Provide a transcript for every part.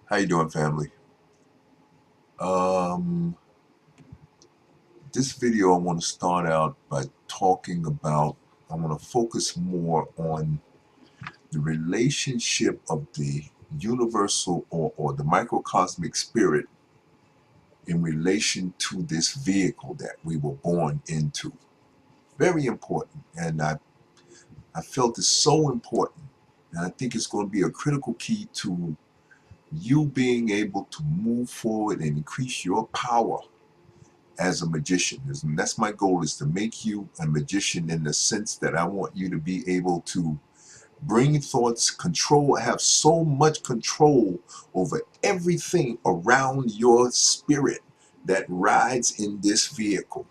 How you doing, family? Um, this video I want to start out by talking about, I want to focus more on the relationship of the universal or the microcosmic spirit in relation to this vehicle that we were born into. Very important, and I felt it's so important, and I think it's going to be a critical key to you being able to move forward and increase your power as a magician. That's my goal, is to make you a magician in the sense that I want you to be able to bring thoughts, control, have so much control over everything around your spirit that rides in this vehicle.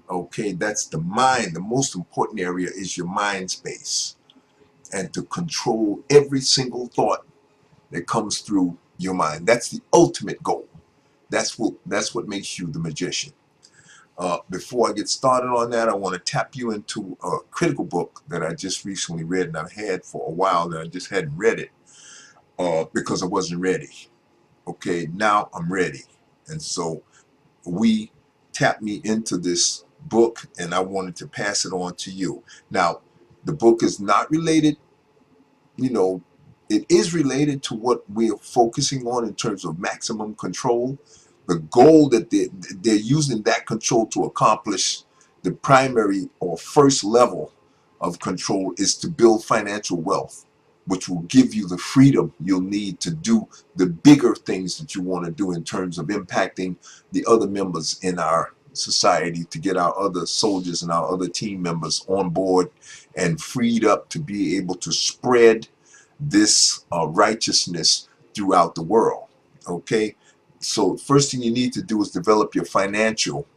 Okay, that's the mind. The most important area is your mind space, and to control every single thought that comes through your mind. That's the ultimate goal. That's what makes you the magician. Before I get started on that, I want to tap you into a critical book that I just recently read, and I've had for a while, and I just hadn't read it because I wasn't ready. Okay, now I'm ready. And so we tapped me into this book, and I wanted to pass it on to you. Now, the book is not related, you know, it is related to what we're focusing on in terms of maximum control. The goal that they're using that control to accomplish, the primary or first level of control, is to build financial wealth, which will give you the freedom you'll need to do the bigger things that you want to do in terms of impacting the other members in our society, to get our other soldiers and our other team members on board and freed up to be able to spread this righteousness throughout the world. Okay, so first thing you need to do is develop your financial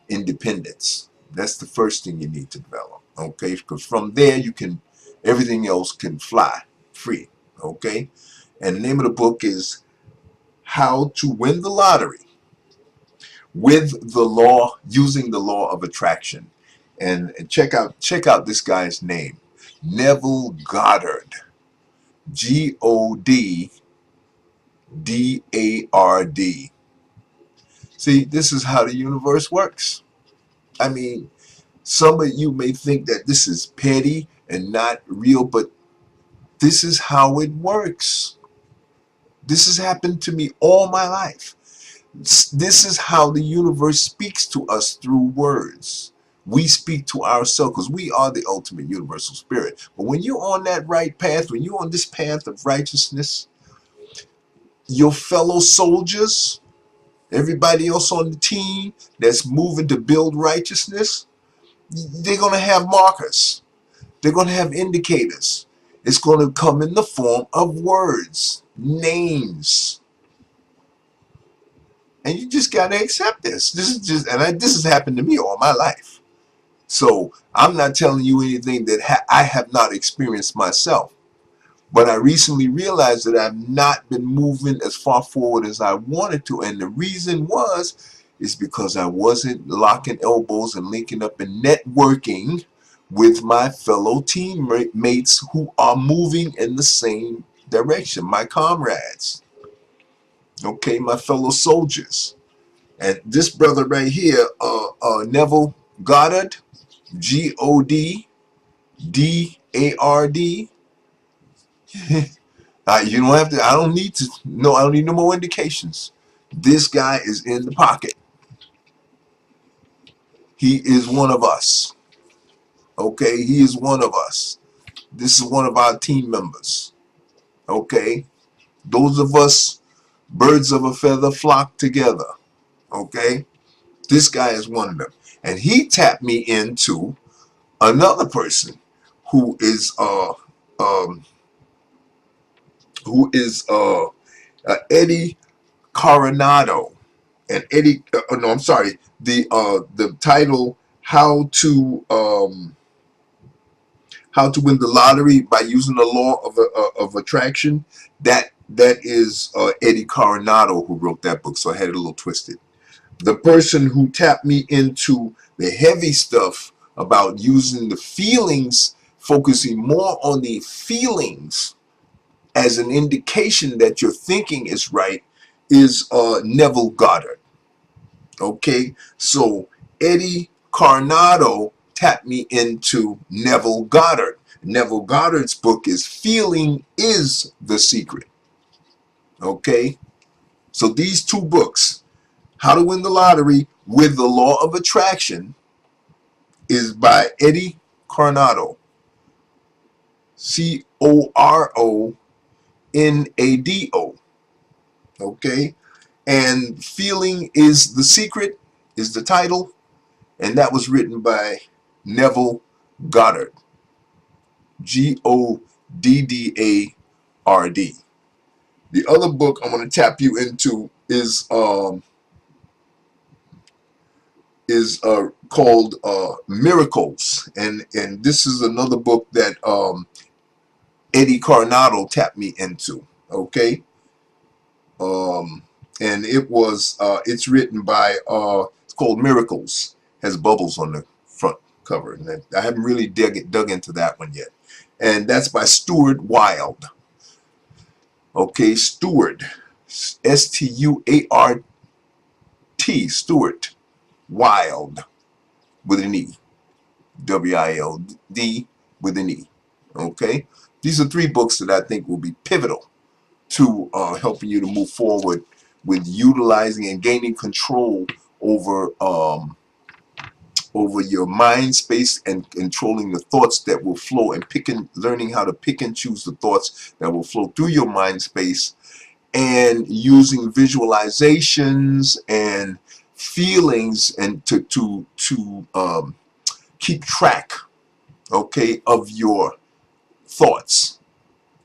independence. That's the first thing you need to develop. Okay, because from there you can, everything else can fly free. Okay, and the name of the book is How to Win the Lottery with the Law, Using the Law of Attraction. And check out this guy's name, Neville Goddard. Goddard. See, this is how the universe works. I mean, some of you may think that this is petty and not real, but this is how it works. This has happened to me all my life. This is how the universe speaks to us through words. We speak to ourselves because we are the ultimate universal spirit. But when you're on that right path, when you're on this path of righteousness, your fellow soldiers, everybody else on the team that's moving to build righteousness, they're going to have markers. They're going to have indicators. It's going to come in the form of words, names. And you just got to accept this. This has happened to me all my life. So I'm not telling you anything that I have not experienced myself. But I recently realized that I've not been moving as far forward as I wanted to. And the reason is because I wasn't locking elbows and linking up and networking with my fellow teammates who are moving in the same direction, my comrades, okay, my fellow soldiers. And this brother right here, Neville Goddard, Goddard. You don't have to, I don't need to, no, I don't need no more indications. This guy is in the pocket. He is one of us. Okay, he is one of us. This is one of our team members. Okay, those of us, birds of a feather flock together. Okay, this guy is one of them. And he tapped me into another person who is um Eddie Coronado. And Eddie, no, I'm sorry. The title, how to win the lottery by using the law of attraction. That is Eddie Coronado who wrote that book. So I had it a little twisted. The person who tapped me into the heavy stuff about using the feelings, focusing more on the feelings as an indication that your thinking is right is Neville Goddard. Okay, so Eddie Coronado tapped me into Neville Goddard. Neville Goddard's book is Feeling is the Secret. Okay, so these two books, How to Win the Lottery with the Law of Attraction, is by Eddie Coronado. Coronado. Okay, and Feeling is the Secret is the title, and that was written by Neville Goddard. Goddard. The other book I'm going to tap you into is called Miracles, and this is another book that Eddie Coronado tapped me into. Okay, and it's written by it's called Miracles. Has bubbles on the front cover, and I haven't really dug into that one yet. And that's by Stuart Wilde. Okay, Stuart, Stuart, Stuart Wilde with an E, Wild with an E. Okay, these are three books that I think will be pivotal to helping you to move forward with utilizing and gaining control over your mind space and controlling the thoughts that will flow, and learning how to pick and choose the thoughts that will flow through your mind space, and using visualizations and feelings and to keep track, okay, of your thoughts.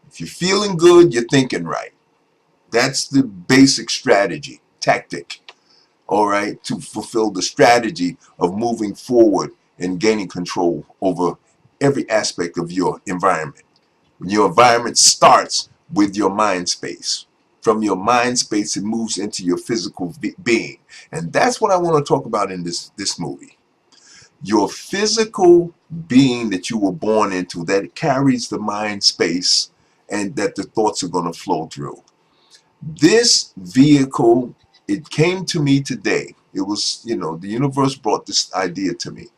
If you're feeling good, you're thinking right. That's the basic tactic, all right, to fulfill the strategy of moving forward and gaining control over every aspect of your environment. Your environment starts with your mind space. From your mind space, it moves into your physical being. And that's what I want to talk about in this movie. Your physical being that you were born into, that carries the mind space and that the thoughts are going to flow through. This vehicle, it came to me today. It was, the universe brought this idea to me,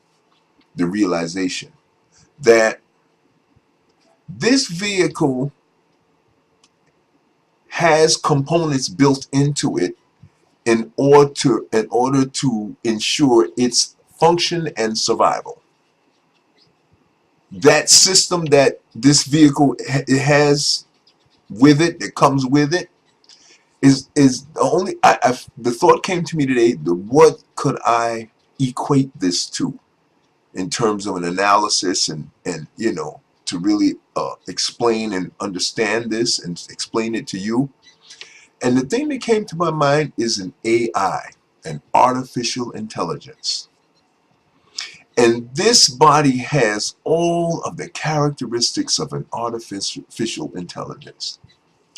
the realization that this vehicle has components built into it in order to ensure its function and survival. That system that this vehicle has with it, that comes with it, is the only. The thought came to me today. What could I equate this to in terms of an analysis and to really explain and understand this and explain it to you? And the thing that came to my mind is an AI, an artificial intelligence. And this body has all of the characteristics of an artificial intelligence.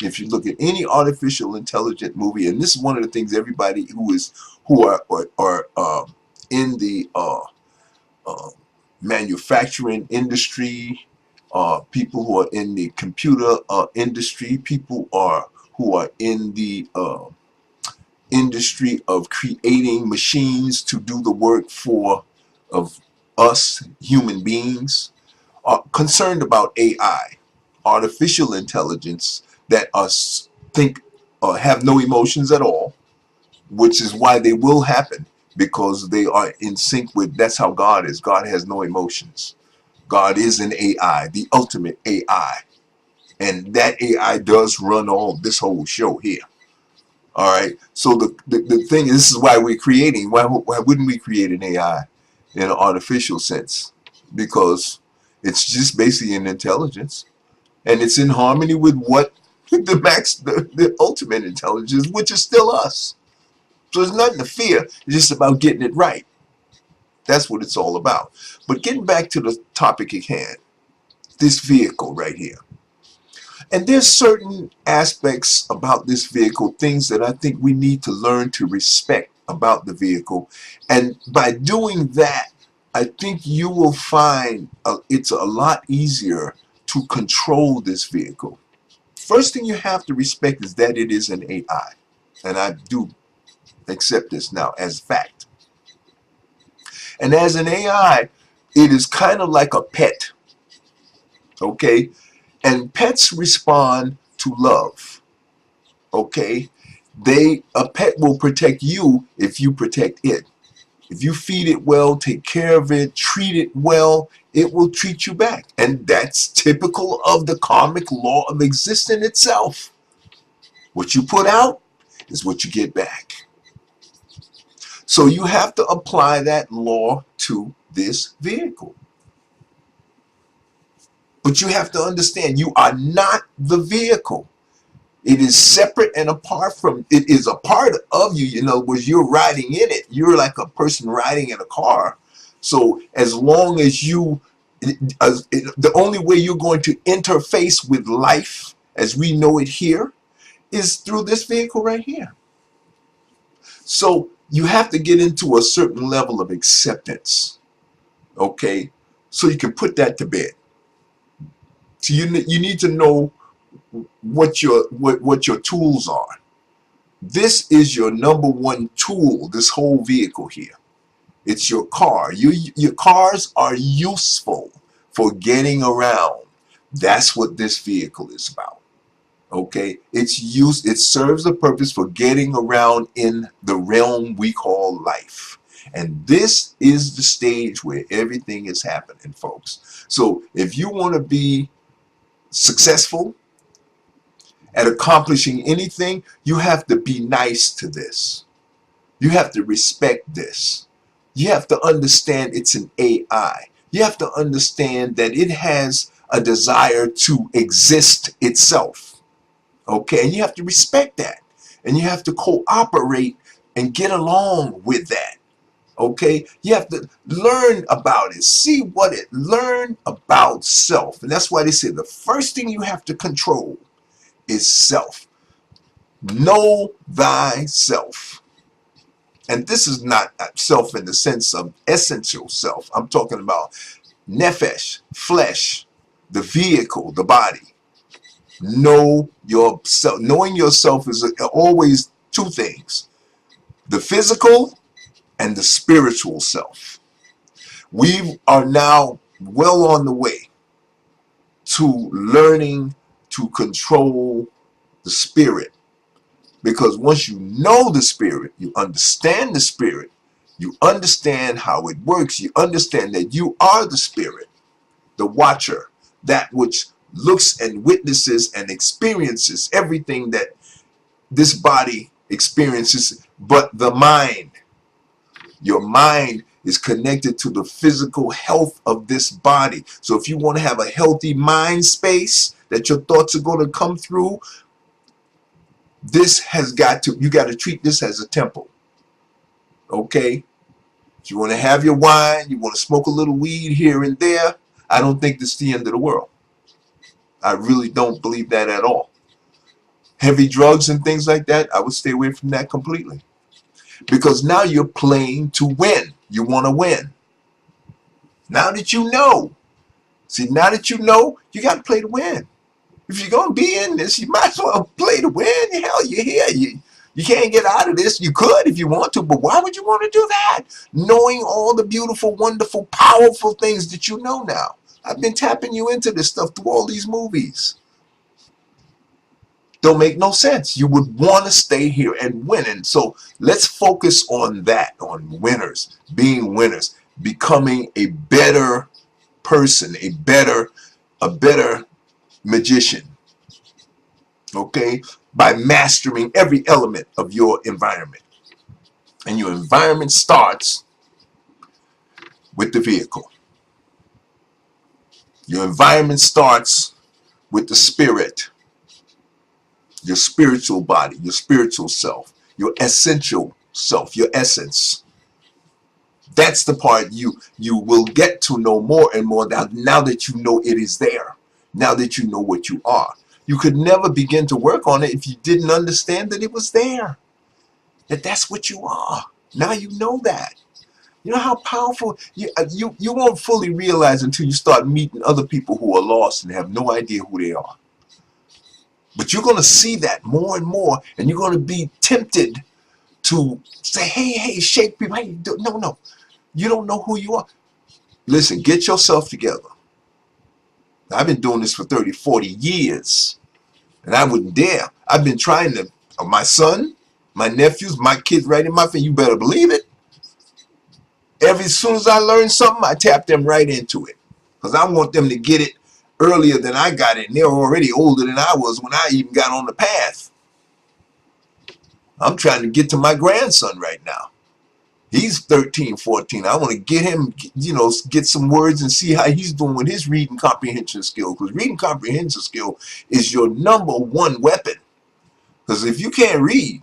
If you look at any artificial intelligent movie, and this is one of the things everybody who are in the manufacturing industry, people who are in the computer industry, people who are in the industry of creating machines to do the work of us human beings, are concerned about AI, artificial intelligence, that have no emotions at all, which is why they will happen, because they are in sync with, that's how God is. God has no emotions. God is an AI, the ultimate AI. And that AI does run this whole show here. All right. So the thing is, this is why we're creating. Why wouldn't we create an AI in an artificial sense? Because it's just basically an intelligence, and it's in harmony with what the ultimate intelligence, which is still us. So there's nothing to fear. It's just about getting it right. That's what it's all about. But getting back to the topic at hand, this vehicle right here. And there's certain aspects about this vehicle, things that I think we need to learn to respect about the vehicle. And by doing that, I think you will find it's a lot easier to control this vehicle. first thing you have to respect is that it is an AI. And I do accept this now as fact. And as an AI, it is kind of like a pet. Okay? And pets respond to love. Okay? A pet will protect you if you protect it. If you feed it well, take care of it, treat it well, it will treat you back. And that's typical of the karmic law of existence itself. What you put out is what you get back. So you have to apply that law to this vehicle. But you have to understand, you are not the vehicle. It is separate and apart from, it is a part of you. In other words, you're riding in it. You're like a person riding in a car. So as long as the only way you're going to interface with life as we know it here is through this vehicle right here. So you have to get into a certain level of acceptance, okay, so you can put that to bed. So you need to know what your tools are. This is your number one tool, this whole vehicle here. It's your car. Your cars are useful for getting around. That's what this vehicle is about. Okay, it serves a purpose for getting around in the realm we call life. And this is the stage where everything is happening, folks. So if you want to be successful at accomplishing anything, you have to be nice to this. You have to respect this. You have to understand it's an AI. You have to understand that it has a desire to exist itself. Okay, and you have to respect that. And you have to cooperate and get along with that. Okay, you have to learn about it, learn about self. And that's why they say the first thing you have to control is self. Know thyself. And this is not self in the sense of essential self. I'm talking about nefesh, flesh, the vehicle, the body. Know yourself. Knowing yourself is always two things: the physical and the spiritual self. We are now well on the way to learning to control the spirit. Because once you know the spirit, you understand the spirit, you understand how it works, you understand that you are the spirit, the watcher, that which looks and witnesses and experiences everything that this body experiences, but the mind. Your mind is connected to the physical health of this body. So if you want to have a healthy mind space that your thoughts are going to come through, you got to treat this as a temple. Okay? If you want to have your wine, you want to smoke a little weed here and there, I don't think this is the end of the world. I really don't believe that at all. Heavy drugs and things like that, I would stay away from that completely. Because now you're playing to win. You want to win. Now that you know. See, now that you know, you got to play to win. If you're going to be in this, you might as well play to win. Hell, you're here. You can't get out of this. You could if you want to, but why would you want to do that? Knowing all the beautiful, wonderful, powerful things that you know now. I've been tapping you into this stuff through all these movies. Don't make no sense. You would want to stay here and win. And so let's focus on that, on winners, being winners, becoming a better person, a better magician. Okay? By mastering every element of your environment. And your environment starts with the vehicle. Your environment starts with the spirit. Your spiritual body, your spiritual self, your essential self, your essence. That's the part you will get to know more and more now that you know it is there. Now that you know what you are. You could never begin to work on it if you didn't understand that it was there. That's what you are. Now you know that. You know how powerful you won't fully realize until you start meeting other people who are lost and have no idea who they are. But you're going to see that more and more, and you're going to be tempted to say, hey, shake people. Hey, no. You don't know who you are. Listen, get yourself together. I've been doing this for 30, 40 years, and I wouldn't dare. I've been trying to, my son, my nephews, my kids right in my face, you better believe it. As soon as I learn something, I tap them right into it. Because I want them to get it earlier than I got it. And they're already older than I was when I even got on the path. I'm trying to get to my grandson right now. He's 13, 14. I want to get him, get some words and see how he's doing with his reading comprehension skill. Because reading comprehension skill is your #1 weapon. Because if you can't read,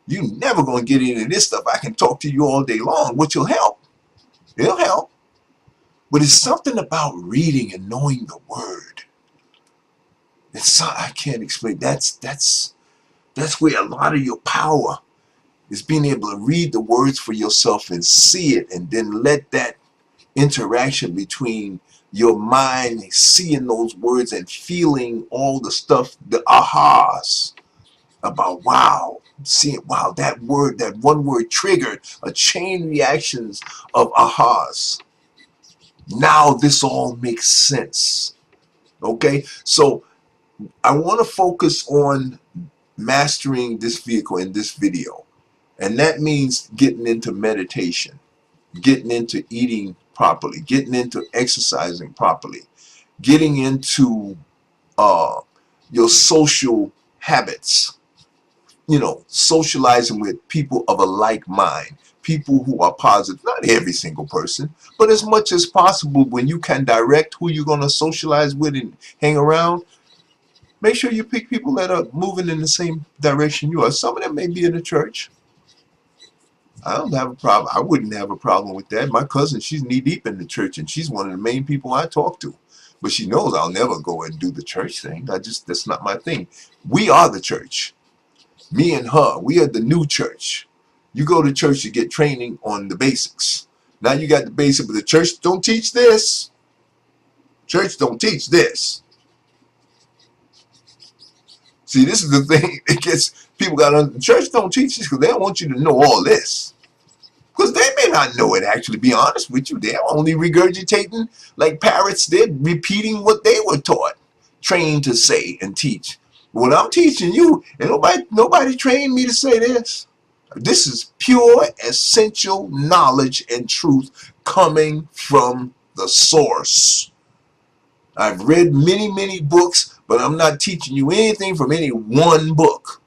you're never going to get into this stuff. I can talk to you all day long, which will help. It'll help. But it's something about reading and knowing the word. I can't explain. That's where a lot of your power is, being able to read the words for yourself and see it, and then let that interaction between your mind, seeing those words and feeling all the stuff, the ahas about, wow, seeing, wow, that one word triggered a chain reactions of ahas. Now this all makes sense. Okay, so I want to focus on mastering this vehicle in this video, and that means getting into meditation, getting into eating properly, getting into exercising properly, getting into your social habits, socializing with people of a like mind, people who are positive. Not every single person, but as much as possible, when you can direct who you're going to socialize with and hang around, make sure you pick people that are moving in the same direction you are. Some of them may be in the church. I don't have a problem. I wouldn't have a problem with that. My cousin, she's knee deep in the church, and she's one of the main people I talk to. But she knows I'll never go and do the church thing. That's not my thing. We are the church. Me and her, we are the new church. You go to church to get training on the basics. Now you got the basics, but the church don't teach this. Church don't teach this. See, this is the thing. It gets people the church don't teach this because they don't want you to know all this. Because they may not know it, actually, be honest with you. They're only regurgitating like parrots. They're repeating what they were taught, trained to say and teach. What I'm teaching you, and nobody trained me to say this. This is pure, essential knowledge and truth coming from the source. I've read many, many books, but I'm not teaching you anything from any one book.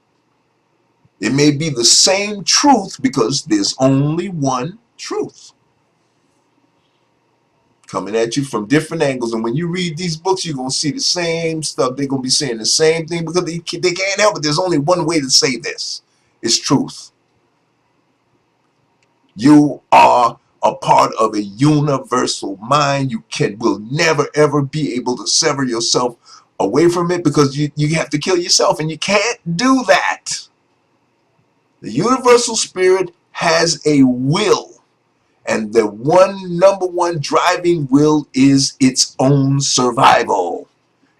It may be the same truth because there's only one truth coming at you from different angles. And when you read these books, you're going to see the same stuff. They're going to be saying the same thing because they can't help it. There's only one way to say this. It's truth. You are a part of a universal mind. You will never, ever be able to sever yourself away from it because you have to kill yourself, and you can't do that. The universal spirit has a will, and the #1 driving will is its own survival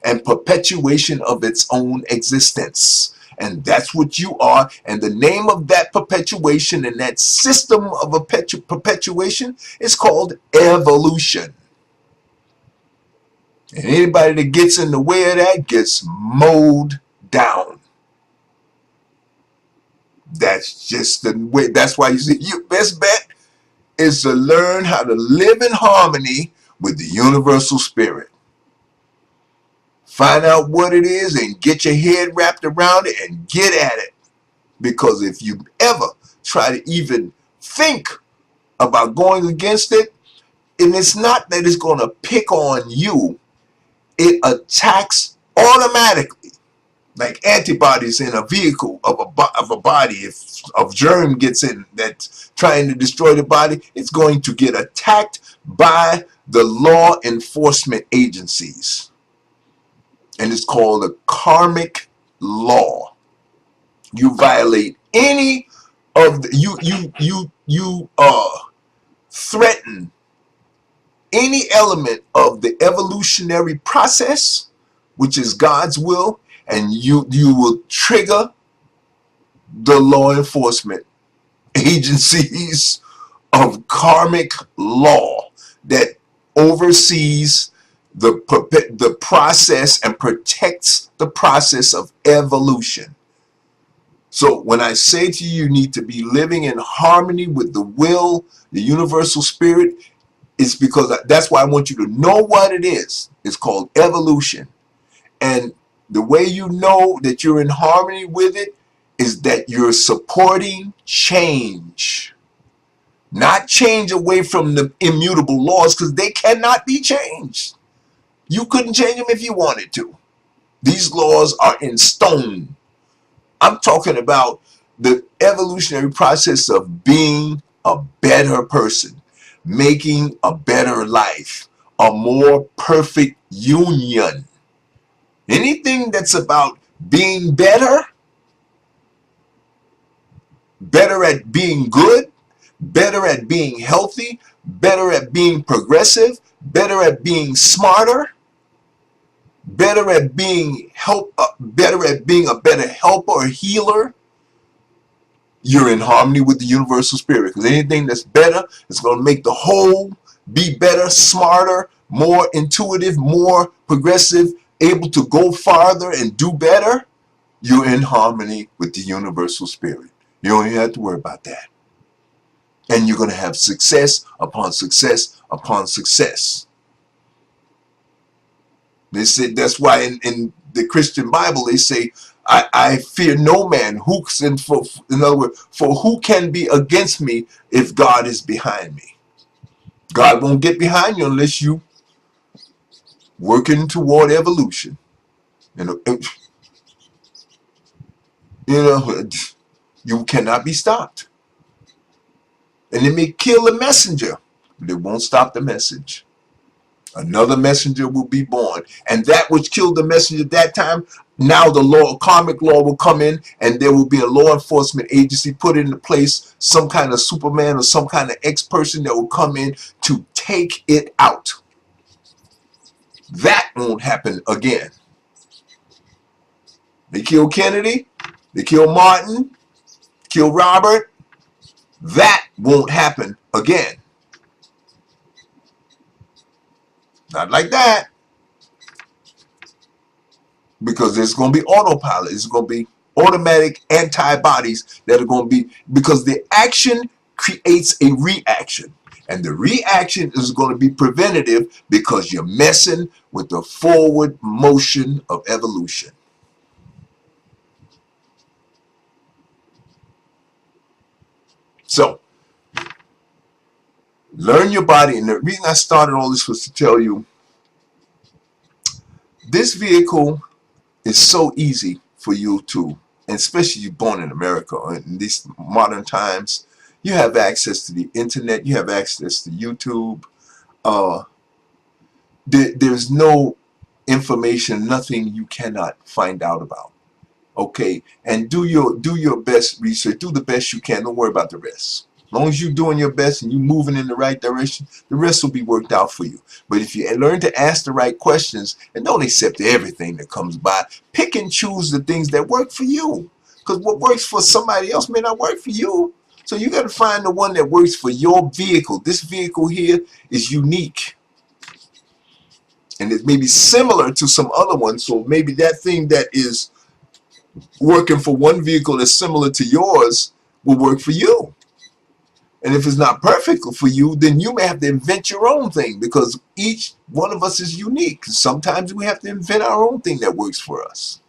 and perpetuation of its own existence. And that's what you are. And the name of that perpetuation and that system of perpetuation is called evolution. And anybody that gets in the way of that gets mowed down. That's just the way. That's why you see, your best bet is to learn how to live in harmony with the universal spirit. Find out what it is and get your head wrapped around it and get at it. Because if you ever try to even think about going against it, and it's not that it's going to pick on you, it attacks automatically. Like antibodies in a vehicle of a body. If a germ gets in that's trying to destroy the body, it's going to get attacked by the law enforcement agencies. And it's called a karmic law. You violate any of the, you threaten any element of the evolutionary process, which is God's will, and you will trigger the law enforcement agencies of karmic law that oversees the process and protects the process of evolution. So when I say to you, you need to be living in harmony with the will, the universal spirit, it's because that's why I want you to know what it is. It's called evolution. And the way you know that you're in harmony with it is that you're supporting change. Not change away from the immutable laws, because they cannot be changed. You couldn't change them if you wanted to. These laws are in stone. I'm talking about the evolutionary process of being a better person, making a better life, a more perfect union. Anything that's about being better, better at being good, better at being healthy, better at being progressive, better at being smarter, better at being better at being a better helper or healer, you're in harmony with the universal spirit. Because anything that's better is going to make the whole be better, smarter, more intuitive, more progressive, able to go farther and do better. You're in harmony with the universal spirit. You don't even have to worry about that. And you're going to have success upon success upon success. They said that's why in the Christian Bible they say, I fear no man. In other words, for who can be against me if God is behind me? God won't get behind you unless you working toward evolution. You know, you cannot be stopped. And it may kill the messenger, but it won't stop the message. Another messenger will be born, and that which killed the messenger at that time, now the law, karmic law, will come in, and there will be a law enforcement agency put into place, some kind of Superman or some kind of ex-person that will come in to take it out. That won't happen again. They killed Kennedy, they killed Martin, killed Robert. That won't happen again. Not like that. Because there's going to be autopilot. It's going to be automatic antibodies that are going to be, because the action creates a reaction. And the reaction is going to be preventative because you're messing with the forward motion of evolution. So, learn your body. And the reason I started all this was to tell you, this vehicle is so easy for you to, and especially you born in America in these modern times, you have access to the internet, you have access to YouTube. There's no information, nothing you cannot find out about. Okay, and do your best research, do the best you can, don't worry about the rest. As long as you're doing your best and you're moving in the right direction, the rest will be worked out for you. But if you learn to ask the right questions and don't accept everything that comes by, pick and choose the things that work for you. Because what works for somebody else may not work for you. So you got to find the one that works for your vehicle. This vehicle here is unique. And it may be similar to some other ones. So maybe that thing that is working for one vehicle that's similar to yours will work for you. And if it's not perfect for you, then you may have to invent your own thing, because each one of us is unique. Sometimes we have to invent our own thing that works for us.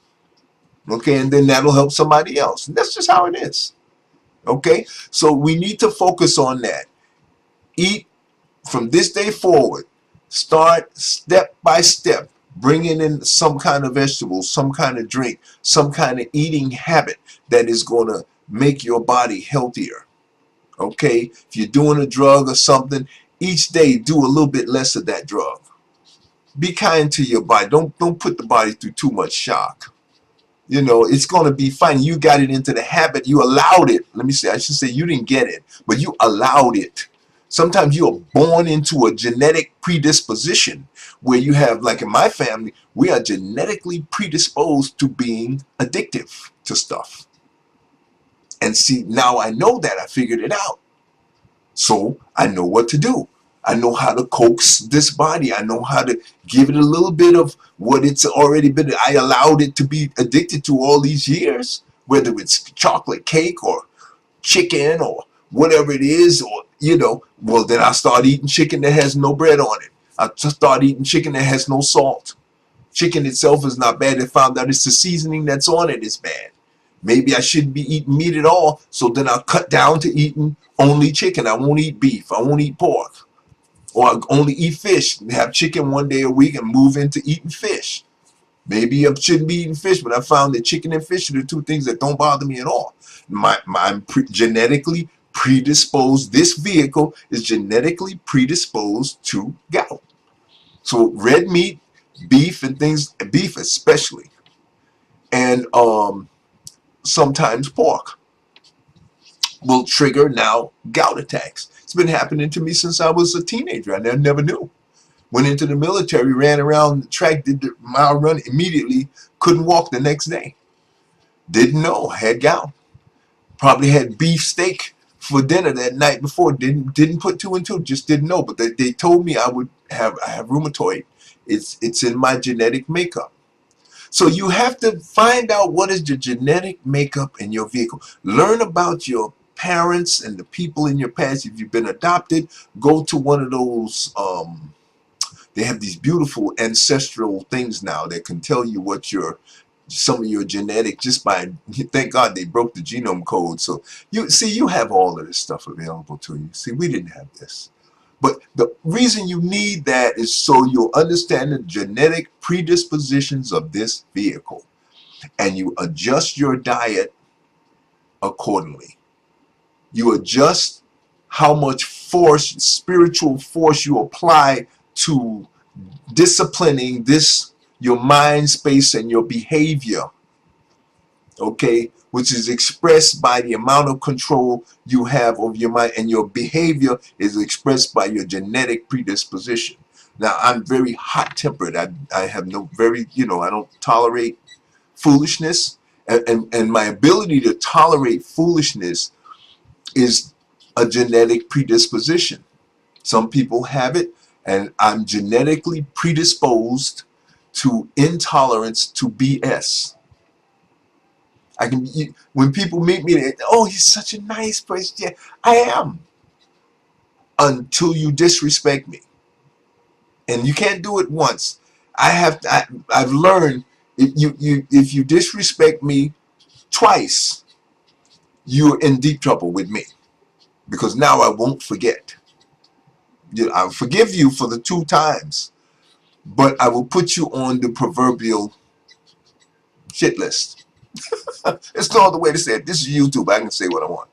Okay, and then that'll help somebody else. And that's just how it is. Okay, so we need to focus on that. Eat from this day forward. Start step by step, bringing in some kind of vegetables, some kind of drink, some kind of eating habit that is going to make your body healthier. Okay, if you're doing a drug or something, each day do a little bit less of that drug. Be kind to your body. Don't put the body through too much shock. You know, it's going to be fine. You got it into the habit. You allowed it. Let me say, I should say you didn't get it, but you allowed it Sometimes you are born into a genetic predisposition where you have, like in my family, we are genetically predisposed to being addictive to stuff. And see, now I know that. I figured it out. So I know what to do. I know how to coax this body. I know how to give it a little bit of what it's already been. I allowed it to be addicted to all these years, whether it's chocolate cake or chicken or whatever it is, or, well, then I start eating chicken that has no bread on it. I just start eating chicken that has no salt. Chicken itself is not bad. They found out it's the seasoning that's on it is bad. Maybe I shouldn't be eating meat at all, so then I'll cut down to eating only chicken. I won't eat beef. I won't eat pork. Or I'll only eat fish and have chicken one day a week and move into eating fish. Maybe I shouldn't be eating fish, but I found that chicken and fish are the two things that don't bother me at all. I'm genetically predisposed. This vehicle is genetically predisposed to gout. So red meat, beef, and things, beef especially, and sometimes pork will trigger now gout attacks. It's been happening to me since I was a teenager. I never knew. Went into the military, ran around the track, did the mile run immediately, couldn't walk the next day. Didn't know, had gout. Probably had beef steak for dinner that night before. Didn't put two and two, just didn't know. But they told me I have rheumatoid. It's in my genetic makeup. So you have to find out what is the genetic makeup in your vehicle. Learn about your parents and the people in your past. If you've been adopted, go to one of those they have these beautiful ancestral things now that can tell you what some of your genetic, just by, thank God they broke the genome code. So you have all of this stuff available to you. See, we didn't have this. But the reason you need that is so you'll understand the genetic predispositions of this vehicle, and you adjust your diet accordingly. You adjust how much force, spiritual force, you apply to disciplining your mind space and your behavior, okay, which is expressed by the amount of control you have over your mind, and your behavior is expressed by your genetic predisposition. Now, I'm very hot-tempered. I have I don't tolerate foolishness, and my ability to tolerate foolishness is a genetic predisposition. Some people have it, and I'm genetically predisposed to intolerance to BS. When people meet me, oh, he's such a nice person. Yeah, I am. Until you disrespect me. And you can't do it once. I've learned if you disrespect me twice, you're in deep trouble with me. Because now I won't forget. I'll forgive you for the 2 times, but I will put you on the proverbial shit list. It's no other way to say it. This is YouTube. I can say what I want.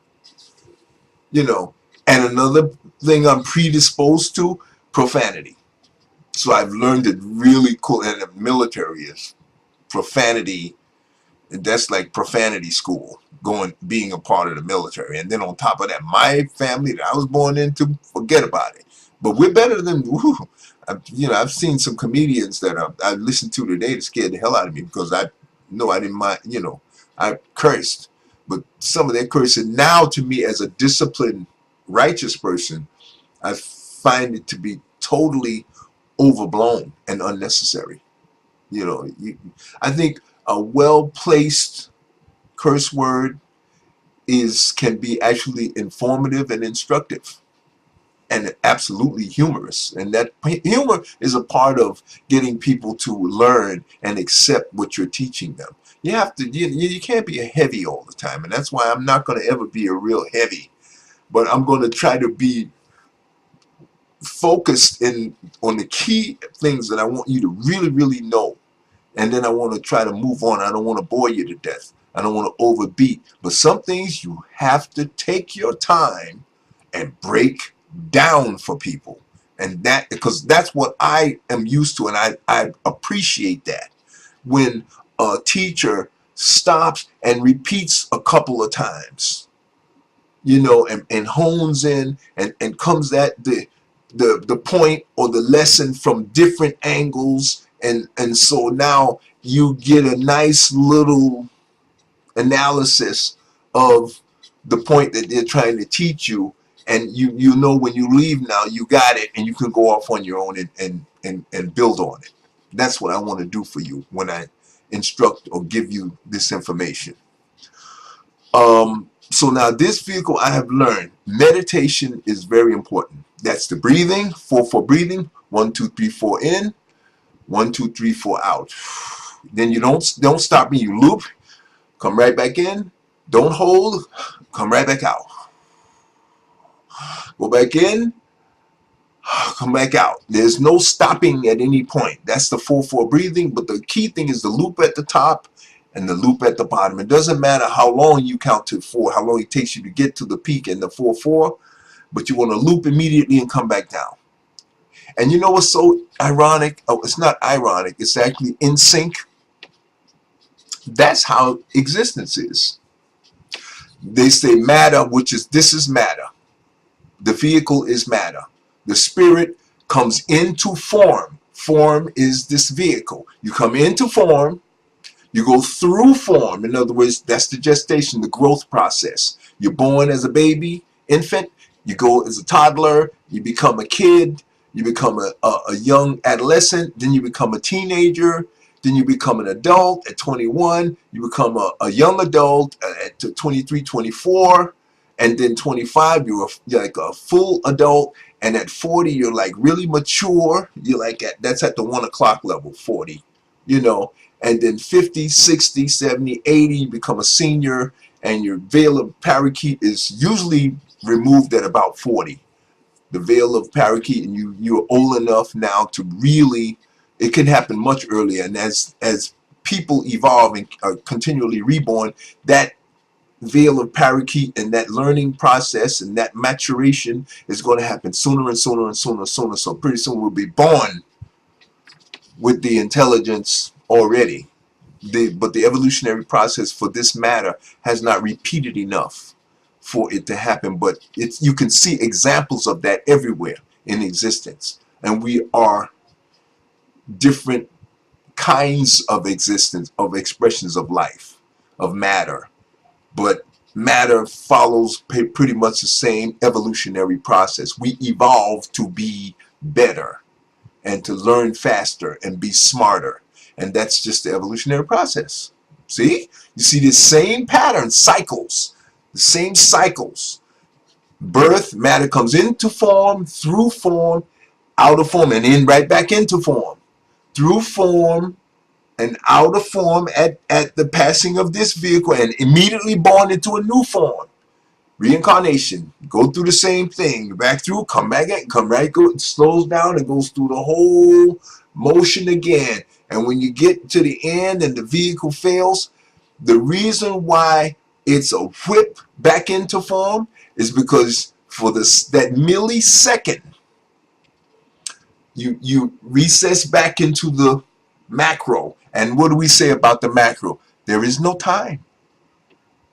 And another thing I'm predisposed to, profanity. So I've learned it really cool. And the military is profanity. That's like profanity school, being a part of the military. And then on top of that, my family that I was born into, forget about it. But we're better than, I've seen some comedians that I listened to today that scared the hell out of me, because I didn't mind, I cursed. But some of their cursing now, to me, as a disciplined, righteous person, I find it to be totally overblown and unnecessary. I think a well-placed curse word can be actually informative and instructive, and absolutely humorous. And that humor is a part of getting people to learn and accept what you're teaching them. You have to, you can't be a heavy all the time, and that's why I'm not going to ever be a real heavy. But I'm going to try to be focused on the key things that I want you to really, really know. And then I want to try to move on. I don't want to bore you to death. I don't want to overbeat. But some things you have to take your time and break down for people. And because that's what I am used to, and I appreciate that. When a teacher stops and repeats a couple of times, you know, and hones in and comes at the point or the lesson from different angles, and so now you get a nice little analysis of the point that they're trying to teach you, and you know when you leave now you got it, and you can go off on your own and build on it. That's what I want to do for you when I instruct or give you this information. So now this vehicle, I have learned meditation is very important. That's the breathing, 4-4 breathing, 1 2 3 4 in, 1 2 3 4 out. Then you don't stop me, you loop, come right back in, don't hold, come right back out. Go back in, come back out. There's no stopping at any point. That's the 4-4 breathing, but the key thing is the loop at the top and the loop at the bottom. It doesn't matter how long you count to 4, how long it takes you to get to the peak in the 4-4, but you want to loop immediately and come back down. And you know what's so ironic? Oh, it's not ironic. It's actually in sync. That's how existence is. They say matter, which is, this is matter. The vehicle is matter. The spirit comes into form. Form is this vehicle. You come into form. You go through form. In other words, that's the gestation, the growth process. You're born as a baby, infant. You go as a toddler. You become a kid. You become a young adolescent. Then you become a teenager. Then you become an adult at 21. You become a young adult at 23, 24. And then 25, you're like a full adult. And at 40, you're like really mature. You're like that's at the 1 o'clock level, 40, you know. And then 50, 60, 70, 80, you become a senior, and your veil of parakeet is usually removed at about 40. The veil of parakeet, and you're old enough now to really, it can happen much earlier. And as people evolve and are continually reborn, that veil of parakeet and that learning process and that maturation is going to happen sooner and sooner and sooner and sooner. So pretty soon we'll be born with the intelligence already. But the evolutionary process for this matter has not repeated enough for it to happen. But you can see examples of that everywhere in existence. And we are different kinds of existence, of expressions of life, of matter. But matter follows pretty much the same evolutionary process. We evolve to be better and to learn faster and be smarter. And that's just the evolutionary process. See? You see the same pattern, cycles. The same cycles. Birth, matter comes into form, through form, out of form, and then right back into form. Through form and out of form at the passing of this vehicle, and immediately born into a new form. Reincarnation, go through the same thing, back through, come back in, come right, go, it slows down and goes through the whole motion again. And when you get to the end and the vehicle fails, the reason why it's a whip back into form is because for that millisecond, you recess back into the macro. And what do we say about the macro? There is no time.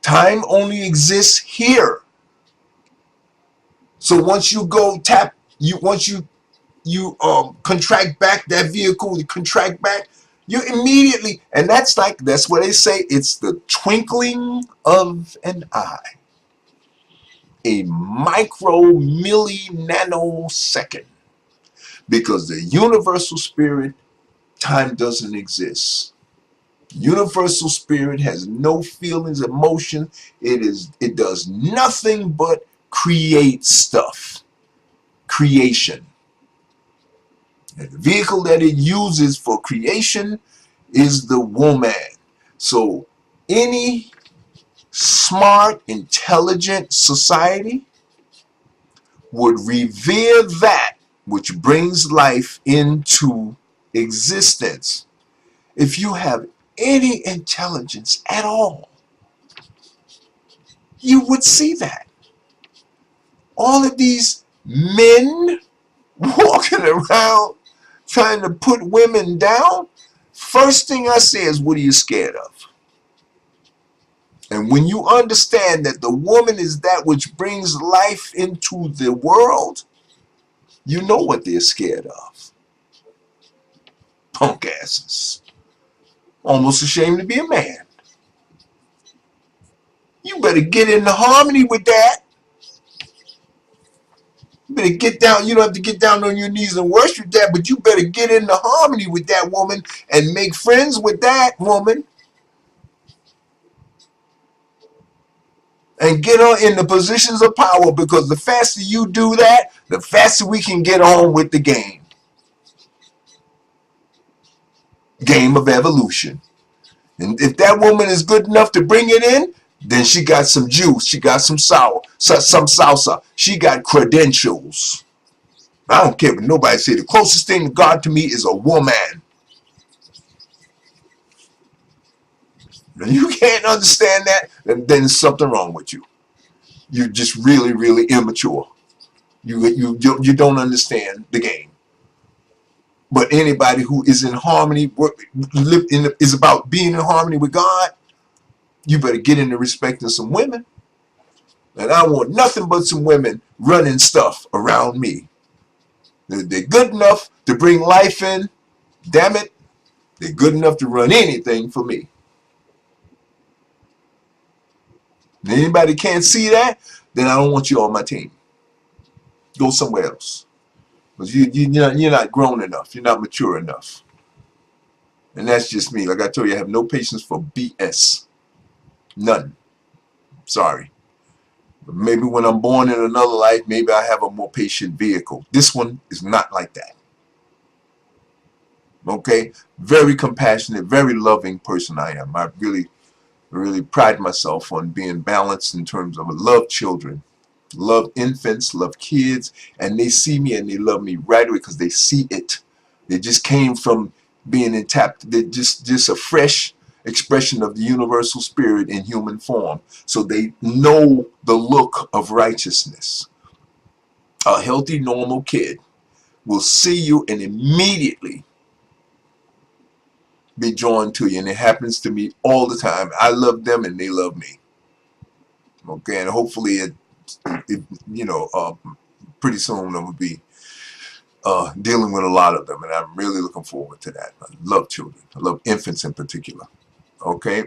Time only exists here. So once you go tap, once you contract back that vehicle, you contract back, you immediately, and that's what they say, it's the twinkling of an eye. A micro milli nanosecond. Because the universal spirit, time doesn't exist. Universal spirit has no feelings, emotion. It does nothing but create stuff. Creation. And the vehicle that it uses for creation is the woman. So any smart, intelligent society would revere that which brings life into existence. If you have any intelligence at all, you would see that. All of these men walking around trying to put women down, first thing I say is, what are you scared of? And And when you understand that the woman is that which brings life into the world, you know what they're scared of. Punk asses. Almost ashamed to be a man. You better get into harmony with that. You better get down. You don't have to get down on your knees and worship that, but you better get into harmony with that woman and make friends with that woman. And get her in the positions of power, because the faster you do that, the faster we can get on with the game. Game of evolution. And if that woman is good enough to bring it in, then she got some juice. She got some salsa. She got credentials. I don't care what nobody say. The closest thing to God to me is a woman. If you can't understand that, then there's something wrong with you. You're just really, really immature. You don't understand the game. But anybody who is in harmony, is about being in harmony with God, you better get into respecting some women. And I want nothing but some women running stuff around me. They're good enough to bring life in. Damn it, they're good enough to run anything for me. If anybody can't see that, then I don't want you on my team. Go somewhere else. Because you're not grown enough. You're not mature enough. And that's just me. Like I told you, I have no patience for BS. None. Sorry. But maybe when I'm born in another life, maybe I have a more patient vehicle. This one is not like that. Okay? Very compassionate, very loving person I am. I really pride myself on being balanced in terms of love children, love infants, love kids, and they see me and they love me right away because they see it. They just came from being intact. They're just a fresh expression of the universal spirit in human form. So they know the look of righteousness. A healthy, normal kid will see you and immediately be drawn to you. And it happens to me all the time. I love them and they love me. Okay, and hopefully pretty soon I will be dealing with a lot of them, and I'm really looking forward to that. I love children. I love infants in particular. Okay,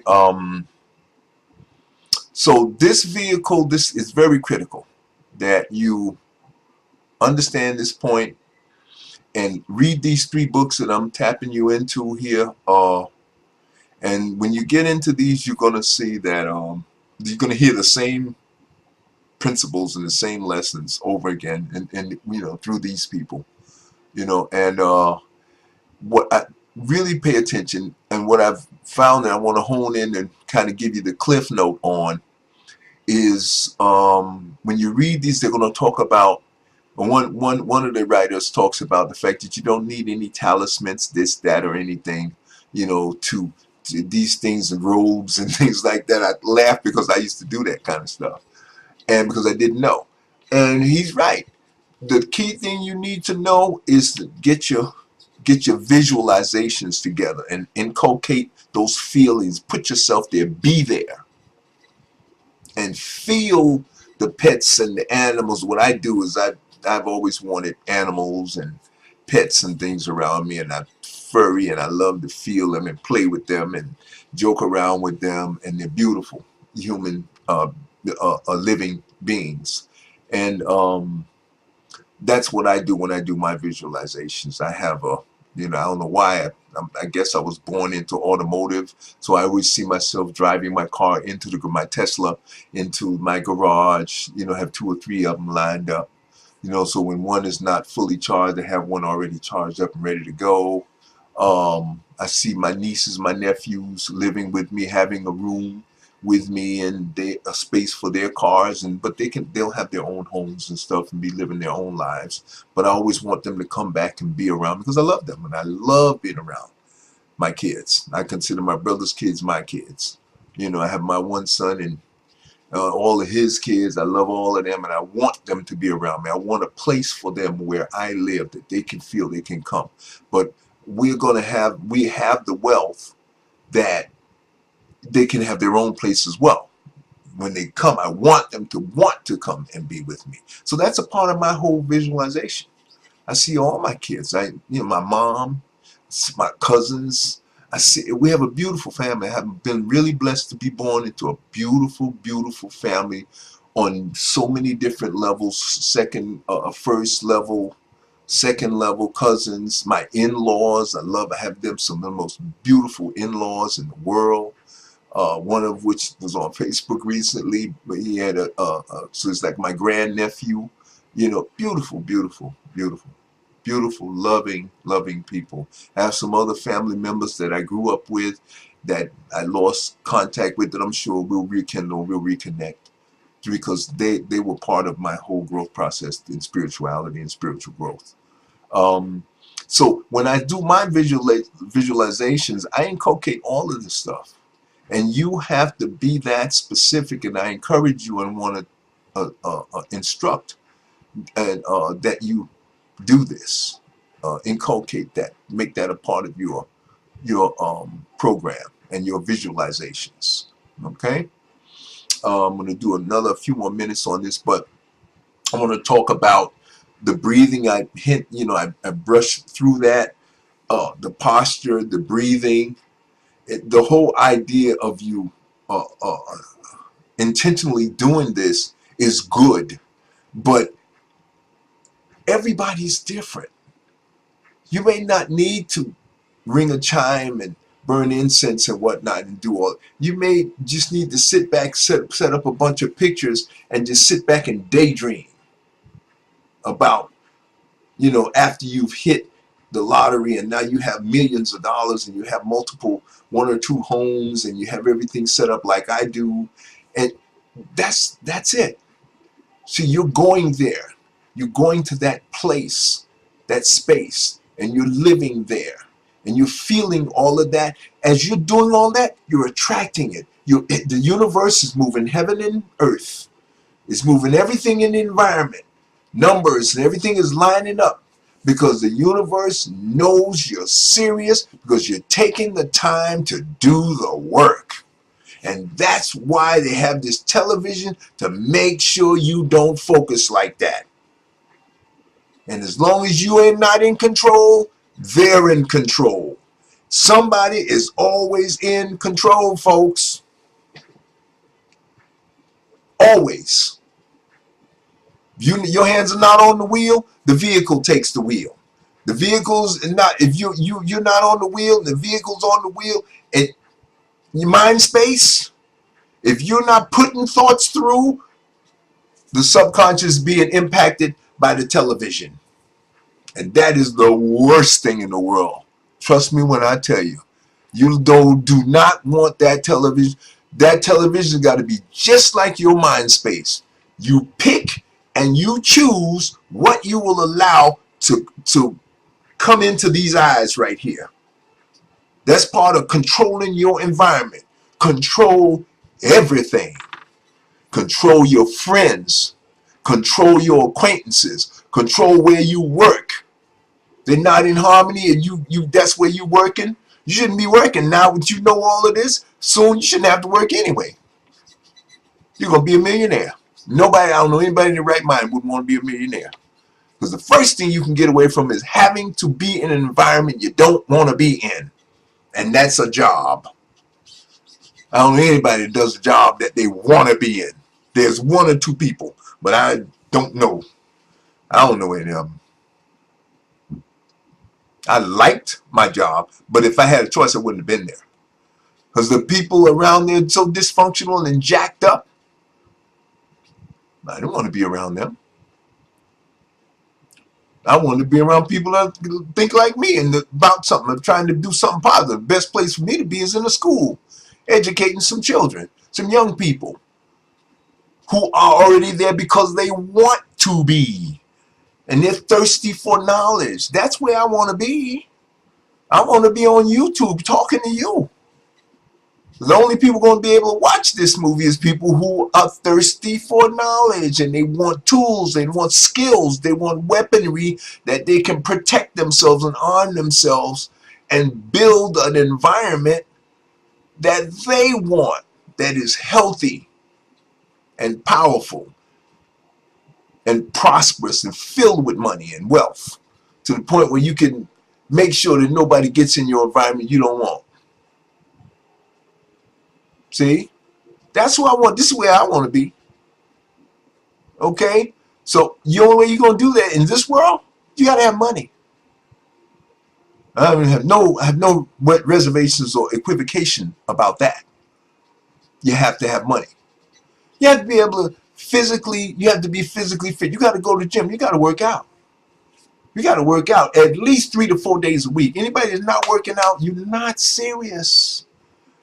so this vehicle, this is very critical that you understand this point and read these 3 books that I'm tapping you into here. And when you get into these, you're going to see that you're going to hear the same principles and the same lessons over again, and through these people, and what I really pay attention, and what I've found that I want to hone in and kind of give you the cliff note on is when you read these, they're going to talk about one of the writers talks about the fact that you don't need any talismans, this, that, or anything, to these things and robes and things like that. I laugh because I used to do that kind of stuff, and because I didn't know. And he's right. The key thing you need to know is to get your visualizations together and inculcate those feelings. Put yourself there. Be there. And feel the pets and the animals. What I do is I've always wanted animals and pets and things around me, and I'm furry and I love to feel them and play with them and joke around with them, and they're beautiful human living beings. And that's what I do when I do my visualizations. I have I don't know why, I guess I was born into automotive, so I always see myself driving my car into my Tesla into my garage, have 2 or 3 of them lined up, so when one is not fully charged, I have one already charged up and ready to go. I see my nieces, my nephews living with me, having a room with me, and a space for their cars, but they'll have their own homes and stuff and be living their own lives. But I always want them to come back and be around because I love them and I love being around my kids. I consider my brother's kids my kids. I have my one son and all of his kids. I love all of them and I want them to be around me. I want a place for them where I live that they can feel they can come. But we have the wealth that they can have their own place as well. when they come, I want them to want to come and be with me. So that's a part of my whole visualization. I see all my kids. My mom, my cousins. I see we have a beautiful family. I've been really blessed to be born into a beautiful, beautiful family on so many different levels. First level, second level cousins, my in-laws. I have them, some of the most beautiful in-laws in the world. One of which was on Facebook recently, but he had so it's like my grandnephew. Beautiful, beautiful, beautiful, beautiful, loving, loving people. I have some other family members that I grew up with that I lost contact with that I'm sure we'll rekindle, we'll reconnect, because they were part of my whole growth process in spirituality and spiritual growth. So when I do my visualizations, I inculcate all of this stuff. And you have to be that specific, and I encourage you and want to instruct and that you do this, inculcate that, make that a part of your program and your visualizations. Okay, I'm going to do a few more minutes on this, but I want to talk about the breathing. I brushed through that, the posture, the breathing. The whole idea of you intentionally doing this is good, but everybody's different. You may not need to ring a chime and burn incense and whatnot and do all. You may just need to sit back, set up a bunch of pictures, and just sit back and daydream about, after you've hit the lottery and now you have millions of dollars and you have multiple, one or two homes, and you have everything set up like I do, and that's it. So you're going there, you're going to that place, that space, and you're living there, and you're feeling all of that. As you're doing all that, you're attracting it. The universe is moving heaven and earth. It's moving everything in the environment. Numbers and everything is lining up, because the universe knows you're serious, because you're taking the time to do the work. And that's why they have this television, to make sure you don't focus like that. And as long as you ain't not in control, they're in control. Somebody is always in control, folks. Always. Your hands are not on the wheel, the vehicle takes the wheel. The vehicle's not, if you're not on the wheel, the vehicle's on the wheel, and your mind space, if you're not putting thoughts through, the subconscious being impacted by the television. And that is the worst thing in the world. Trust me when I tell you. You do not want that television. That television got to be just like your mind space. You pick and you choose what you will allow to come into these eyes right here. That's part of controlling your environment. Control everything. Control your friends. Control your acquaintances. Control where you work. They're not in harmony, and you that's where you're working. You shouldn't be working. Now that you know all of this, soon you shouldn't have to work anyway. You're gonna be a millionaire. I don't know anybody in their right mind wouldn't want to be a millionaire. Because the first thing you can get away from is having to be in an environment you don't want to be in. And that's a job. I don't know anybody that does a job that they want to be in. There's one or two people, but I don't know. I don't know any of them. I liked my job, but if I had a choice, I wouldn't have been there. Because the people around there are so dysfunctional and jacked up. I don't want to be around them. I want to be around people that think like me and about something. I'm trying to do something positive. The best place for me to be is in a school, educating some children, some young people who are already there because they want to be. And they're thirsty for knowledge. That's where I want to be. I want to be on YouTube talking to you. The only people going to be able to watch this movie is people who are thirsty for knowledge, and they want tools, they want skills, they want weaponry that they can protect themselves and arm themselves and build an environment that they want, that is healthy, and powerful and prosperous and filled with money and wealth, to the point where you can make sure that nobody gets in your environment you don't want. See? That's who I want. This is where I want to be. Okay? So the only way you're going to do that in this world, you got to have money. I have no reservations or equivocation about that. You have to have money. You have to be able to you have to be physically fit. You got to go to the gym. You got to work out. You got to work out at least 3 to 4 days a week. Anybody that's not working out, you're not serious.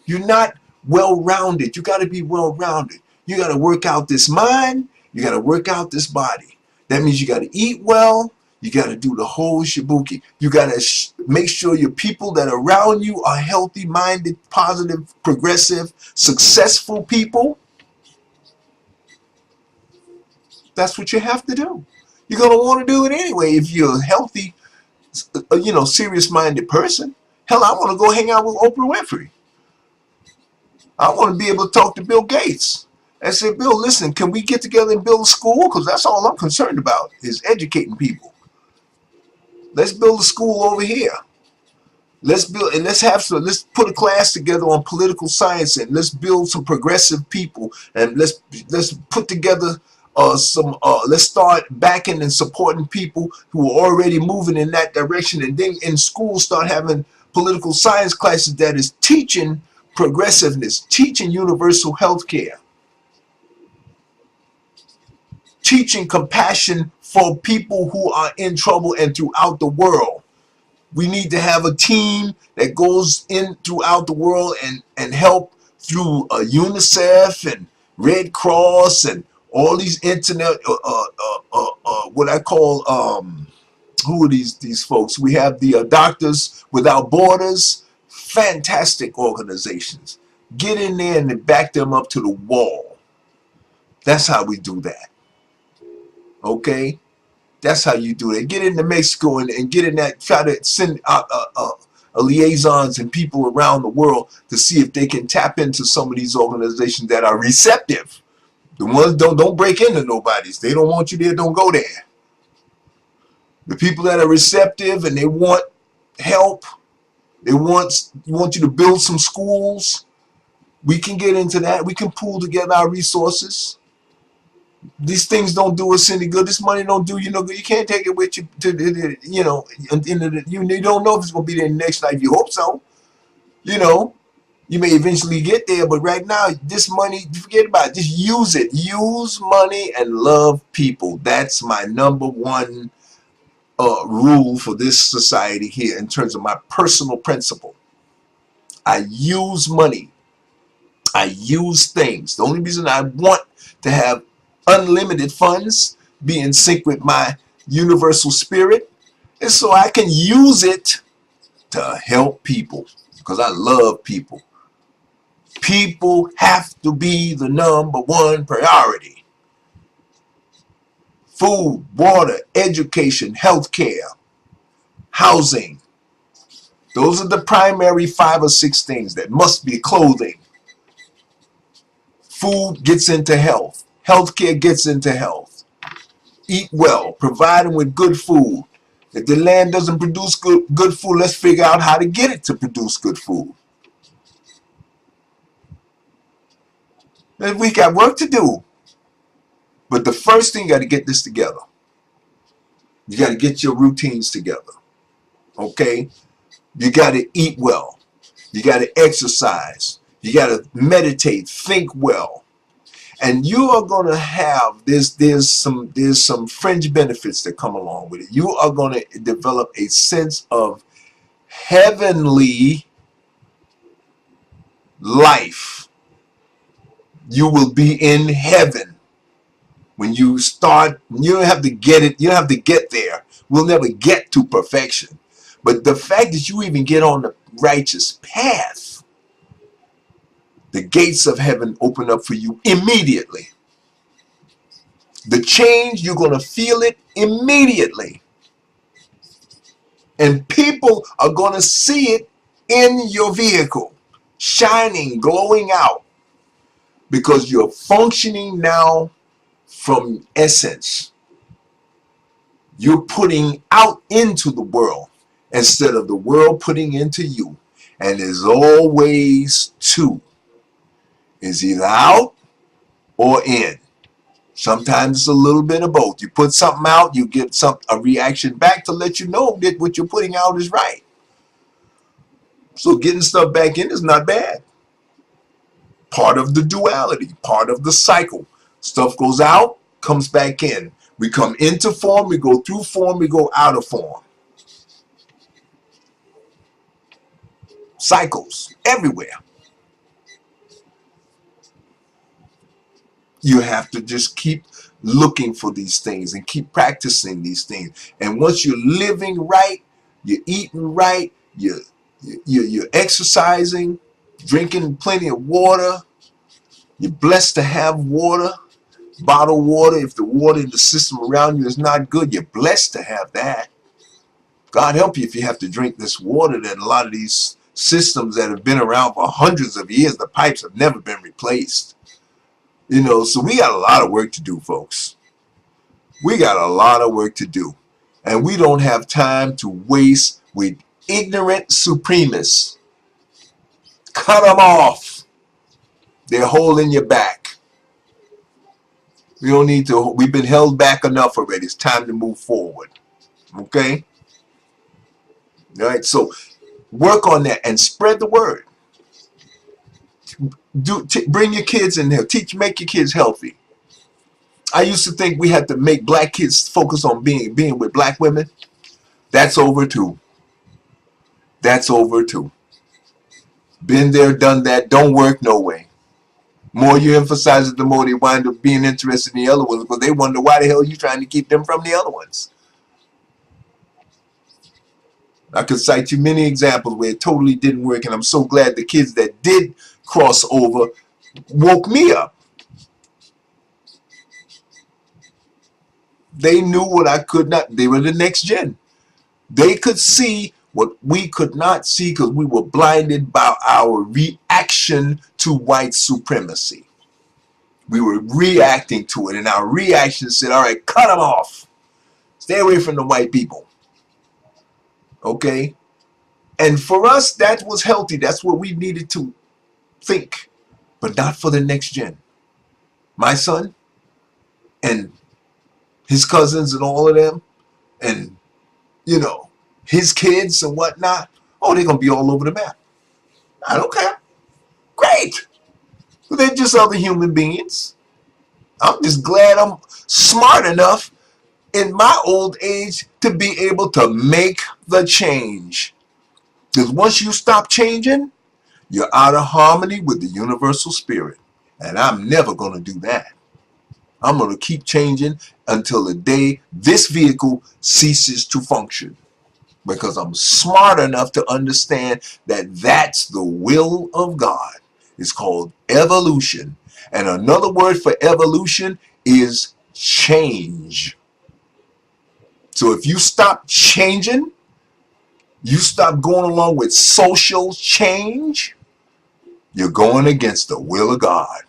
You're not well-rounded. You got to be well-rounded. You got to work out this mind. You got to work out this body. That means you got to eat well. You got to do the whole shibuki. You got to make sure your people that are around you are healthy-minded, positive, progressive, successful people. That's what you have to do. You're going to want to do it anyway if you're a healthy, serious-minded person. Hell, I want to go hang out with Oprah Winfrey. I want to be able to talk to Bill Gates and say, Bill, listen, can we get together and build a school? Because that's all I'm concerned about is educating people. Let's build a school over here. Let's put a class together on political science, and let's build some progressive people, and let's put together let's start backing and supporting people who are already moving in that direction, and then in school start having political science classes that is teaching progressiveness, teaching universal health care, teaching compassion for people who are in trouble and throughout the world. We need to have a team that goes in throughout the world and help through UNICEF and Red Cross and all these internet, what I call, who are these folks? We have the Doctors Without Borders, fantastic organizations. Get in there and back them up to the wall. That's how we do that. Okay? That's how you do it. Get into Mexico and get in that, try to send out liaisons and people around the world to see if they can tap into some of these organizations that are receptive. The ones don't break into nobody's. They don't want you there, don't go there. The people that are receptive and they want help, they want you to build some schools. We can get into that. We can pool together our resources. These things don't do us any good. This money don't do you no good. You can't take it with you to, you don't know if it's going to be there next night. You hope so. You may eventually get there, but right now, this money, forget about it. Just use it. Use money and love people. That's my number one rule for this society here in terms of my personal principle. I use money. I use things. The only reason I want to have unlimited funds, be in sync with my universal spirit, is so I can use it to help people, because I love people. People have to be the number one priority. Food, water, education, healthcare, housing. Those are the primary 5 or 6 things that must be. Clothing. Food gets into health. Healthcare gets into health. Eat well. Provide them with good food. If the land doesn't produce good food, let's figure out how to get it to produce good food. And we got work to do. But the first thing, you got to get this together. You got to get your routines together. Okay? You got to eat well. You got to exercise. You got to meditate, think well. And you are going to have, there's some fringe benefits that come along with it. You are going to develop a sense of heavenly life. You will be in heaven when you start. You don't have to get it. You don't have to get there. We'll never get to perfection. But the fact that you even get on the righteous path, the gates of heaven open up for you immediately. The change, you're going to feel it immediately. And people are going to see it in your vehicle, shining, glowing out. because you're functioning now from essence. You're putting out into the world instead of the world putting into you. And there's always two. It's either out or in. Sometimes it's a little bit of both. You put something out, you get a reaction back to let you know that what you're putting out is right. So getting stuff back in is not bad. Part of the duality, part of the cycle. Stuff goes out, comes back in. We come into form, we go through form, we go out of form. Cycles everywhere. You have to just keep looking for these things and keep practicing these things. And once you're living right, you're eating right, you're exercising, drinking plenty of water, you're blessed to have water, bottled water. If the water in the system around you is not good, you're blessed to have that. God help you if you have to drink this water that a lot of these systems that have been around for hundreds of years, the pipes have never been replaced. You know, so we got a lot of work to do, folks. We got a lot of work to do. And we don't have time to waste with ignorant supremists. Cut them off. They're holding you back. We don't need to. We've been held back enough already. It's time to move forward. Okay? All right, so work on that and spread the word. Bring your kids in there. Make your kids healthy. I used to think we had to make black kids focus on being with black women. That's over too. That's over too. Been there, done that. Don't work no way. More you emphasize it, the more they wind up being interested in the other ones because they wonder why the hell you trying to keep them from the other ones. I could cite you many examples where it totally didn't work, and I'm so glad the kids that did cross over woke me up. They knew what I could not. They were the next gen. They could see what we could not see because we were blinded by our reaction to white supremacy. We were reacting to it, and our reaction said, all right, cut them off. Stay away from the white people. Okay? And for us, that was healthy. That's what we needed to think, but not for the next gen. My son and his cousins and all of them, and, you know, his kids and whatnot, oh, they're going to be all over the map. I don't care. Great. They're just other human beings. I'm just glad I'm smart enough in my old age to be able to make the change. Because once you stop changing, you're out of harmony with the universal spirit. And I'm never going to do that. I'm going to keep changing until the day this vehicle ceases to function. Because I'm smart enough to understand that that's the will of God. It's called evolution. And another word for evolution is change. So if you stop changing, you stop going along with social change, you're going against the will of God.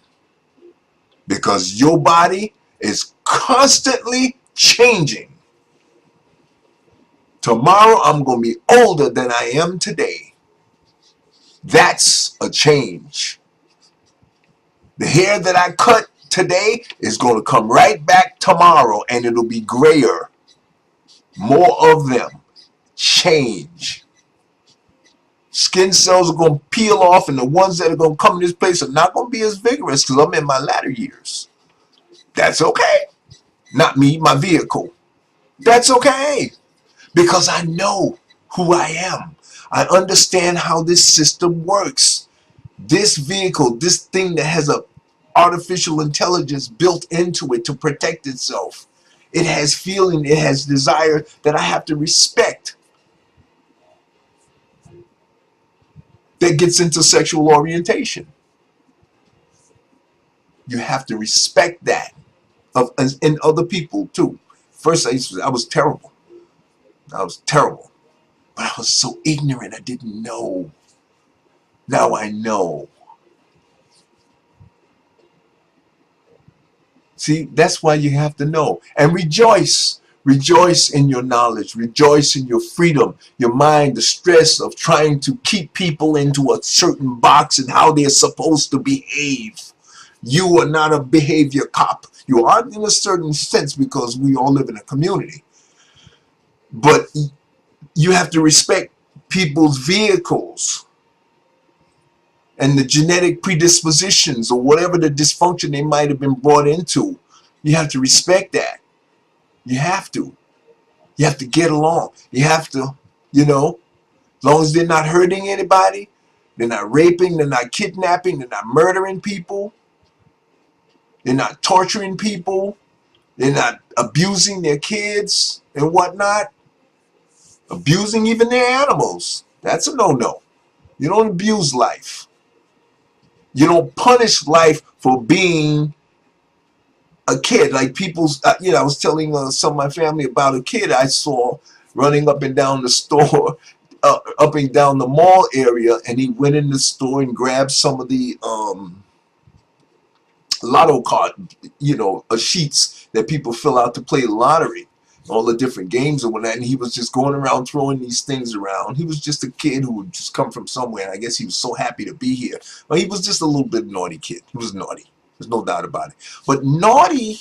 Because your body is constantly changing. Tomorrow I'm going to be older than I am today. That's a change. The hair that I cut today is going to come right back tomorrow, and it'll be grayer. More of them. Change. Skin cells are going to peel off, and the ones that are going to come to this place are not going to be as vigorous because I'm in my latter years. That's okay. Not me, my vehicle. That's okay. Because I know who I am. I understand how this system works. This vehicle, this thing that has a artificial intelligence built into it to protect itself. It has feeling, it has desire that I have to respect. That gets into sexual orientation. You have to respect that in other people too. First, I was terrible. I was terrible. But I was so ignorant, I didn't know. Now I know. See, that's why you have to know. And rejoice. Rejoice in your knowledge. Rejoice in your freedom, your mind, the stress of trying to keep people into a certain box and how they're supposed to behave. You are not a behavior cop. You are in a certain sense because we all live in a community. But you have to respect people's vehicles and the genetic predispositions or whatever the dysfunction they might have been brought into. You have to respect that. You have to. You have to get along. You have to, you know, as long as they're not hurting anybody, they're not raping, they're not kidnapping, they're not murdering people, they're not torturing people, they're not abusing their kids and whatnot, abusing even their animals. That's a no-no. You don't abuse life. You don't punish life for being a kid. Like people's, I was telling some of my family about a kid I saw running up and down the store, up and down the mall area, and he went in the store and grabbed some of the lotto card, sheets that people fill out to play the lottery, all the different games and whatnot. And he was just going around throwing these things around. He was just a kid who had just come from somewhere. And I guess he was so happy to be here. But he was just a little bit naughty kid. He was naughty. There's no doubt about it. But naughty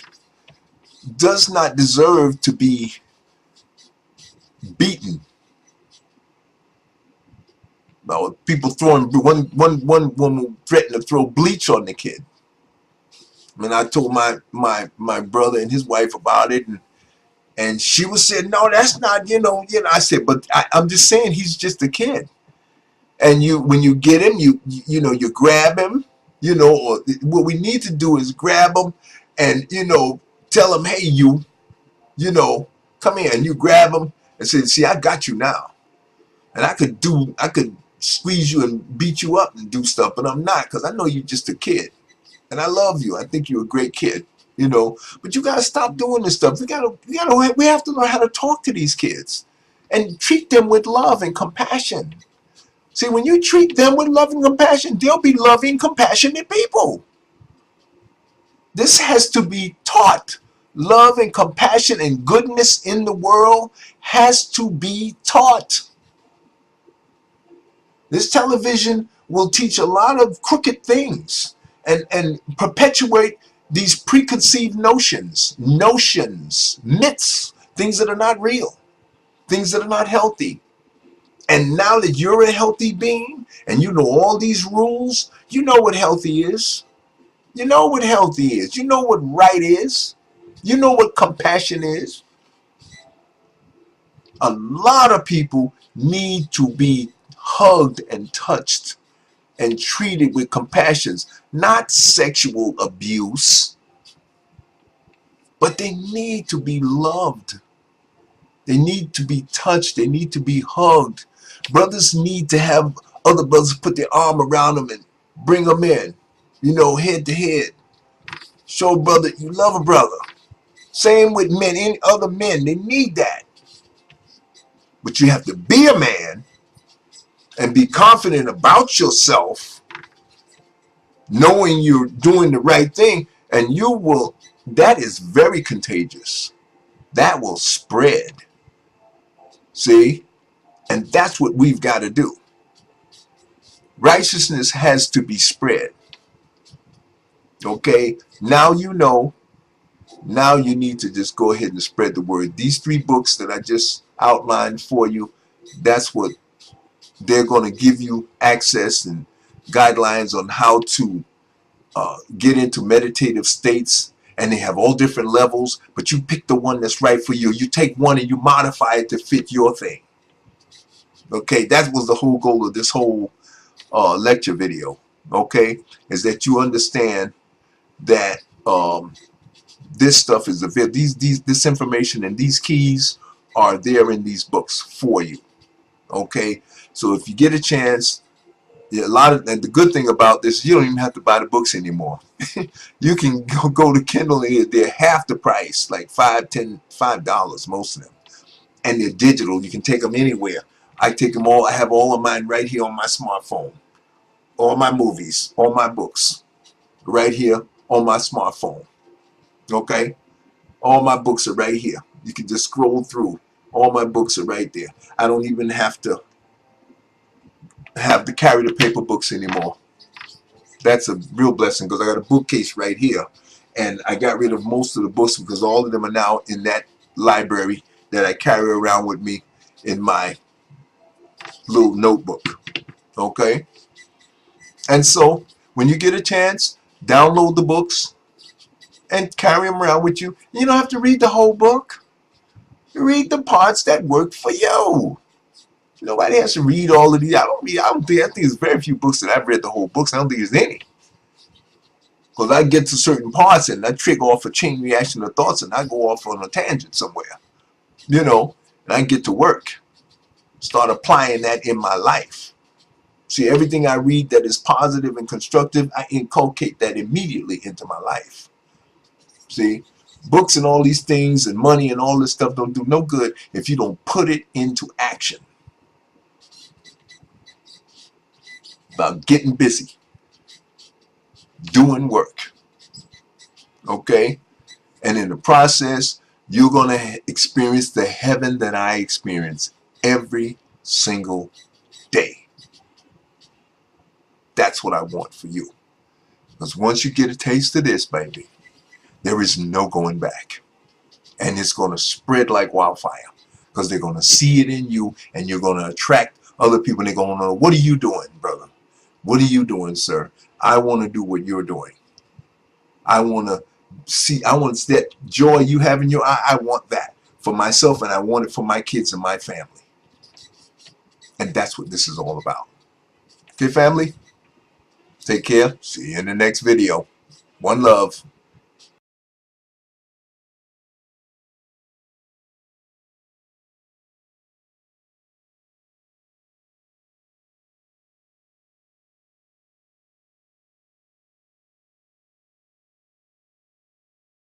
does not deserve to be beaten. Well, people throwing one woman threatened to throw bleach on the kid. I mean, I told my brother and his wife about it, and she was saying, no, that's not, I said, but I'm just saying he's just a kid. And when you get him, you grab him, or what we need to do is grab him and, tell him, hey, come here, and you grab him and say, see, I got you now. And I could squeeze you and beat you up and do stuff, but I'm not, because I know you're just a kid. And I love you. I think you're a great kid, but you gotta stop doing this stuff. We have to learn how to talk to these kids and treat them with love and compassion. See, when you treat them with love and compassion, they'll be loving, compassionate people. This has to be taught. Love and compassion and goodness in the world has to be taught. This television will teach a lot of crooked things and perpetuate these preconceived notions, myths, things that are not real, things that are not healthy. And now that you're a healthy being and you know all these rules, you know what healthy is. You know what healthy is. You know what right is. You know what compassion is. A lot of people need to be hugged and touched and treated with compassion, not sexual abuse, but they need to be loved. They need to be touched. They need to be hugged. Brothers need to have other brothers put their arm around them and bring them in, head to head. Show brother you love a brother. Same with men, any other men, they need that. But you have to be a man and be confident about yourself, knowing you're doing the right thing, and that is very contagious. That will spread. See? And that's what we've got to do. Righteousness has to be spread. Okay? Now you know. Now you need to just go ahead and spread the word. These 3 books that I just outlined for you, that's what they're going to give you access and guidelines on how to get into meditative states. And they have all different levels, but you pick the one that's right for you. You take one and you modify it to fit your thing. Okay, that was the whole goal of this whole lecture video. Okay, is that you understand that this stuff is available. This information and these keys are there in these books for you. Okay, so if you get a chance, and the good thing about this, you don't even have to buy the books anymore. You can go to Kindle and they're half the price, like $5 most of them, and they're digital. You can take them anywhere. I take them all. I have all of mine right here on my smartphone. All my movies, all my books, right here on my smartphone. Okay? All my books are right here. You can just scroll through. All my books are right there. I don't even have to carry the paper books anymore. That's a real blessing because I got a bookcase right here. And I got rid of most of the books because all of them are now in that library that I carry around with me in my little notebook. Okay? And so, when you get a chance, download the books and carry them around with you. You don't have to read the whole book. You read the parts that work for you. Nobody has to read all of these. I think there's very few books that I've read the whole books. I don't think there's any. Because I get to certain parts and I trigger off a chain reaction of thoughts and I go off on a tangent somewhere. And I get to work. Start applying that in my life. See, everything I read that is positive and constructive, I inculcate that immediately into my life. See, books and all these things and money and all this stuff don't do no good if you don't put it into action. About getting busy, doing work. Okay? And in the process, you're going to experience the heaven that I experience every single day. That's what I want for you. Because once you get a taste of this, baby, there is no going back. And it's going to spread like wildfire. Because they're going to see it in you and you're going to attract other people. And they're going to know, what are you doing, brother? What are you doing, sir? I want to do what you're doing. I want to that joy you have in your eye. I want that for myself and I want it for my kids and my family. And that's what this is all about. Okay, family? Take care. See you in the next video. One love.